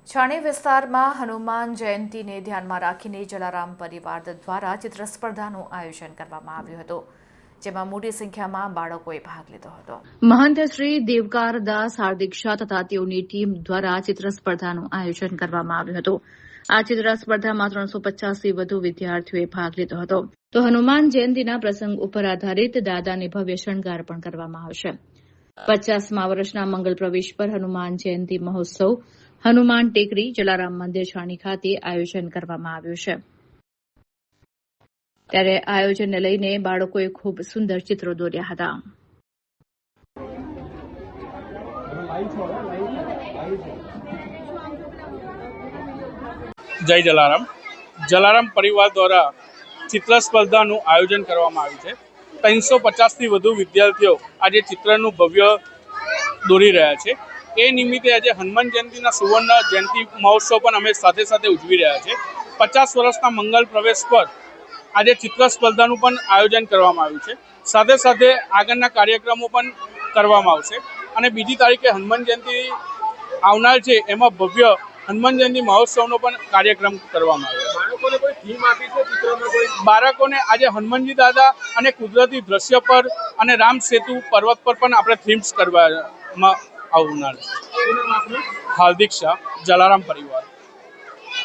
છાણી વિસ્તારમાં હનુમાન જયંતીને ધ્યાનમાં રાખીને જલારામ પરિવાર દ્વારા ચિત્ર સ્પર્ધાનું આયોજન કરવામાં આવ્યું હતું, જેમાં મોટી સંખ્યામાં બાળકોએ ભાગ લીધો હતો. મહંત શ્રી દેવકાર દાસ હાર્દિક શાહ તથા તેઓની ટીમ દ્વારા ચિત્ર સ્પર્ધાનું આયોજન કરવામાં આવ્યું હતું. આ ચિત્ર સ્પર્ધામાં 350થી વધુ વિદ્યાર્થીઓએ ભાગ લીધો હતો. તો હનુમાન જયંતીના પ્રસંગ ઉપર આધારિત દાદાને ભવ્ય શણગાર પણ કરવામાં આવશે. 50મા વર્ષના મંગલ પ્રવેશ પર હનુમાન જયંતી મહોત્સવ હનુમાન ટેકરી જલારામ મંદિર છાણી ખાતે આયોજન કરવામાં આવ્યું છે. ત્યારે આયોજનને લઈને બાળકોએ ખૂબ સુંદર ચિત્રો દોર્યા હતા. જય જલારામ. જલારામ પરિવાર દ્વારા ચિત્ર સ્પર્ધાનું આયોજન કરવામાં આવ્યું છે. 350થી વધુ વિદ્યાર્થીઓ આજે ચિત્રનું ભવ્ય દોરી રહ્યા છે. એ નિમિત્તે આજે હનુમાન જયંતિના સુવર્ણ જયંતિ મહોત્સવ પણ અમે સાથે સાથે ઉજવી રહ્યા છે. 50 વર્ષના મંગલ પ્રવેશ પર આજે ચિત્ર સ્પર્ધાનું પણ આયોજન કરવામાં આવ્યું છે. સાથે સાથે આગળના કાર્યક્રમો પણ કરવામાં આવશે અને બીજી તારીખે હનુમાન જયંતિ આવનાર છે, એમાં ભવ્ય હનુમાન જયંતિ મહોત્સવનો પણ કાર્યક્રમ કરવામાં આવ્યો. બાળકોને કોઈ થીમ આપી છે ચિત્રમાં? કોઈ બાળકોને આજે હનુમાનજી દાદા અને કુદરતી દ્રશ્ય પર અને રામ સેતુ પર્વત પર પણ આપણે થીમ્સ કરવામાં આવનાર છે. હાર્દિક શાહ, જલારામ પરિવાર.